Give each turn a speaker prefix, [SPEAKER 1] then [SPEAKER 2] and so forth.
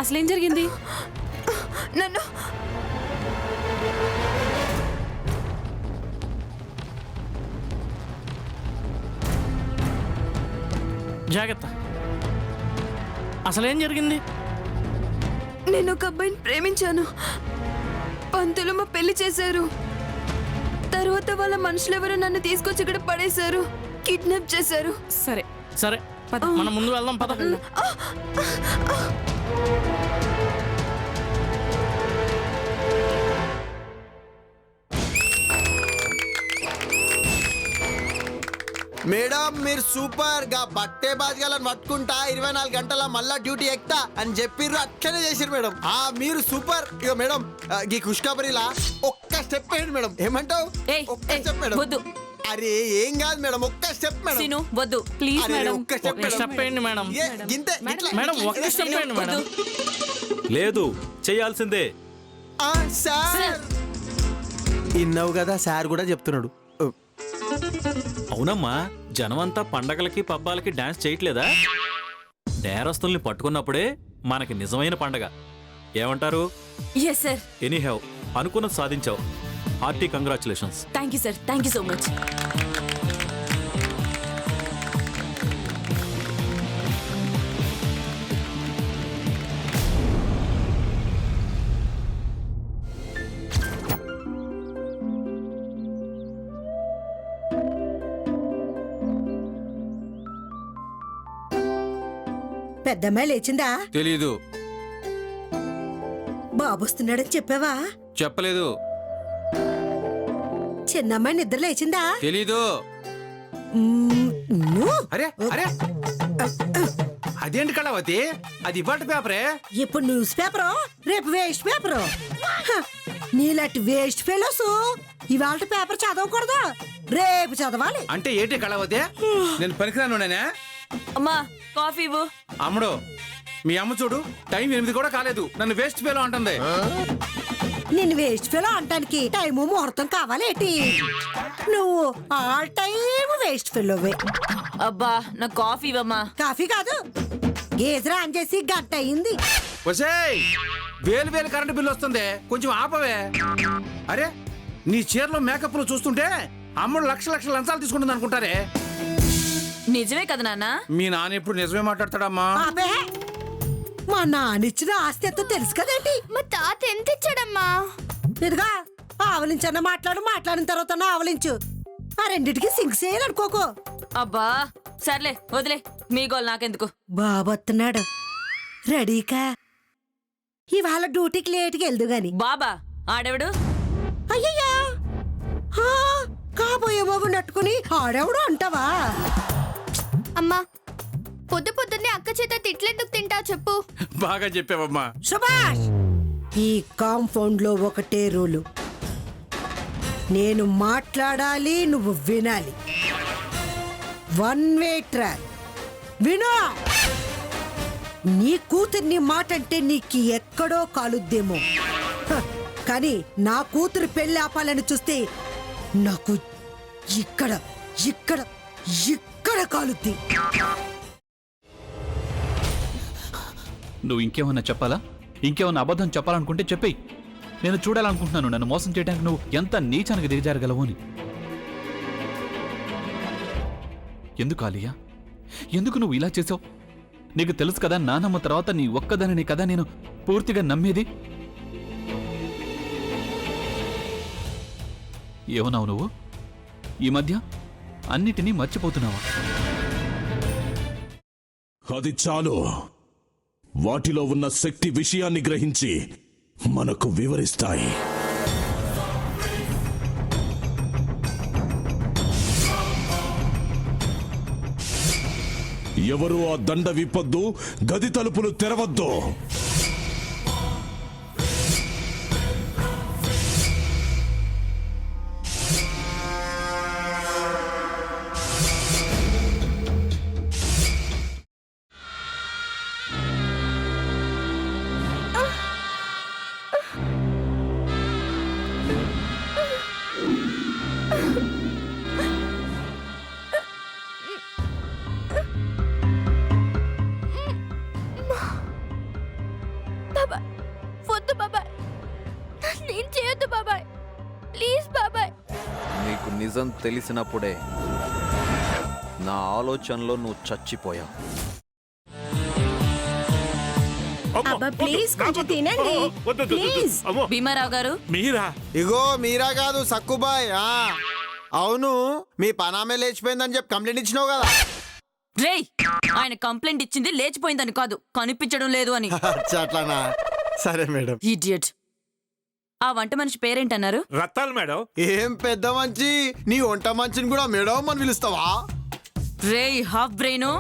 [SPEAKER 1] అసలేం జరిగింది?
[SPEAKER 2] నన్ను
[SPEAKER 3] జాగ్రత్త. అసలేం జరిగింది?
[SPEAKER 2] నేను ఒక అబ్బాయిని ప్రేమించాను. పంతులు మా పెళ్లి చేశారు. తర్వాత వాళ్ళ మనుషులెవరో నన్ను తీసుకొచ్చి ఇక్కడ పడేశారు, కిడ్నాప్ చేశారు.
[SPEAKER 1] సరే
[SPEAKER 3] సరే మనం ముందు వెళ్దాం పద.
[SPEAKER 4] మేడం మీరు సూపర్ గా బట్టే బాజగాలని పట్టుకుంటా 24 గంటల మళ్ళా డ్యూటీ ఎక్కుతా అని చెప్పిర్రు. అట్లనే చేసిరు మేడం. మీరు సూపర్. ఇక మేడం ఈ ఖుష్ఖబరీలా ఒక్క స్టెప్ వేయండి మేడం. ఏమంటావు? ఒక్క స్టెప్ మేడం.
[SPEAKER 1] వద్దు.
[SPEAKER 4] అరే ఏం కాదు మేడం, ఒక్క స్టెప్ మేడం.
[SPEAKER 1] సీను వద్దు ప్లీజ్ మేడం.
[SPEAKER 4] ఒక్క స్టెప్
[SPEAKER 3] స్టెప్ వేయండి మేడం.
[SPEAKER 4] గింతే
[SPEAKER 3] మేడం ఒక్క స్టెప్ వేయండి మేడం.
[SPEAKER 5] లేదు చేయాల్సిందే.
[SPEAKER 4] సార్ ఇన్నావు కదా, సార్ కూడా చెప్తున్నాడు.
[SPEAKER 5] అవునమ్మా, జనమంతా పండగలకి పబ్బాలకి డాన్స్ చేయట్లేదా? నేరస్తుల్ని పట్టుకున్నప్పుడే మనకి నిజమైన పండగ. ఏమంటారు?
[SPEAKER 1] Yes sir.
[SPEAKER 5] ఎనీహౌ అనుకున్నది సాధించావు. Hearty congratulations.
[SPEAKER 1] Thank you sir, thank you so much.
[SPEAKER 6] పెద్దమ్మాయి లేచిందా?
[SPEAKER 7] తెలీదు.
[SPEAKER 6] బాబు వస్తున్నాడని చెప్పావా?
[SPEAKER 7] చెప్పలేదు.
[SPEAKER 6] చిన్నమ్మాయి నిద్ర లేచిందా?
[SPEAKER 7] తెలీదు. అరే అరే అదేంటి కళావతి, అది ఇవాళ పేపరే.
[SPEAKER 6] ఇప్పుడు న్యూస్ పేపరు, రేపు వేస్ట్ పేపరు. నీలాంటి వేస్ట్ ఫెలోస్ ఇవాళ పేపర్ చదవకూడదు, రేపు చదవాలి.
[SPEAKER 7] అంటే ఏంటి కళావతి, నేను పనికిరాను నేనే?
[SPEAKER 1] అమ్మా కాఫీ ఇవ్వు.
[SPEAKER 7] అమ్ముడు, మీ అమ్మ చూడు, టైం 8 కూడా కాలేదు, నన్ను వేస్ట్ ఫెలో అంటుంది.
[SPEAKER 6] నిన్ను వేస్ట్ ఫెలో అంటానికి టైము ముహూర్తం కావాలేటి? నువ్వు ఆల్ టైమ్ వేస్ట్ ఫెలోవే.
[SPEAKER 1] అబ్బా నా కాఫీ ఇవ్వమ్మా.
[SPEAKER 6] కాఫీ కాదు, గేజర్ ఆన్ చేసి గంట అయింది.
[SPEAKER 7] ఒసేయ్, వేలు వేలు కరెంటు బిల్లు వస్తుంది, కొంచెం ఆపవే. అరే నీ చీరలో మేకప్లు చూస్తుంటే అమ్ముడు లక్షల లంచాలు తీసుకుంటుంది అనుకుంటారే.
[SPEAKER 1] నిజమే కదా నాన్న?
[SPEAKER 7] మీ నాన్న ఎప్పుడు నిజమే మాట్లాడతాడమ్మా.
[SPEAKER 6] ఆపే, మా నాన్నిచ్చిన ఆస్తి ఎంతో తెలుసు కదేంటి?
[SPEAKER 2] మా తాత ఎంత ఇచ్చాడమ్మా?
[SPEAKER 6] ఇదిగా ఆవలించన్న మాట్లాడిన తర్వాత ఆవలించు. ఆ రెండిటికి సింక్ చేయాలనుకోకు.
[SPEAKER 1] అబ్బా సర్లే వదిలే, మీ గోల్ నాకెందుకు.
[SPEAKER 6] బాబొత్తున్నాడు, రెడీకా? ఇవాళ డ్యూటీకి లేట్కి వెళ్దు గాని.
[SPEAKER 1] బాబా ఆడెవడు?
[SPEAKER 6] అయ్యయ్యా, కాబోయే బాబు నట్టుకుని ఆడెవడు అంటావా?
[SPEAKER 2] అమ్మా పొద్దున్నే అక్క చేత తిట్లెందుకు తింటావు చెప్పు.
[SPEAKER 7] బాగా చెప్పావమ్మా.
[SPEAKER 6] సుభాష్, ఈ కాంపౌండ్ లో ఒకటే రూలు, నేను మాట్లాడాలి, నువ్వు వినాలి. One way track. వినో, నీ కూతుర్ని మాట అంటే నీకు ఎక్కడో కాలుద్దేమో, కానీ నా కూతురు పెళ్లి ఆపాలని చూస్తే నాకు ఇక్కడ ఇక్కడ ఇక్కడ కాలుద్ది.
[SPEAKER 8] నువ్వు ఇంకేమన్నా చెప్పాలా? ఇంకేమన్నా అబద్ధం చెప్పాలనుకుంటే చెప్పేయి. నేను చూడాలనుకుంటున్నాను నన్ను మోసం చేయడానికి నువ్వు ఎంత నీచానికి దిగజారగలవు అని. ఎందుకు ఆలియా, ఎందుకు నువ్వు ఇలా చేసావు? నీకు తెలుసు కదా నానమ్మ తర్వాత నీ ఒక్కదానిని కదా నేను పూర్తిగా నమ్మేది. ఏమన్నావు నువ్వు? ఈ మధ్య అన్నిటినీ మర్చిపోతున్నావా?
[SPEAKER 9] అది చాలు. వాటిలో ఉన్న శక్తి విషయాన్ని గ్రహించి మనకు వివరిస్తాయి. ఎవరు ఆ దండ విప్పొద్దు, గది తలుపులు తెరవద్దు.
[SPEAKER 2] బాబాయ్ వద్దు బాబాయ్ నేను చేయొద్దు బాబాయ్ ప్లీజ్ బాబాయ్.
[SPEAKER 10] నీకు నిజం తెలిసినప్పుడే నా ఆలోచనలో నువ్వు చచ్చిపోయావు.
[SPEAKER 2] అబ్బా ప్లీజ్ కొంచెం తినండి ప్లీజ్.
[SPEAKER 1] భీమారావు గారు
[SPEAKER 3] మీరా?
[SPEAKER 4] ఇగో మీరా కాదు సక్కుబాయ్. అవును మీ పనామే లేచిపోయిందని చెప్పి కంప్లైంట్ ఇచ్చినావు కదా.
[SPEAKER 1] రేయ్ ఆయన కంప్లైంట్ ఇచ్చింది లేచిపోయిందని కాదు, కనిపించడం లేదు అని.
[SPEAKER 4] అచ్చా, అట్లానా? సరే మేడం.
[SPEAKER 1] ఇడియట్. ఆ వంట మనిషి పేరేంటన్నారు?
[SPEAKER 3] రత్తాలు మేడం.
[SPEAKER 4] ఏం పెద్ద మంచి, నీ వంట మంచిని కూడా మేడం అని పిలుస్తావా?
[SPEAKER 1] రేయ్ హాఫ్ బ్రెయిన్,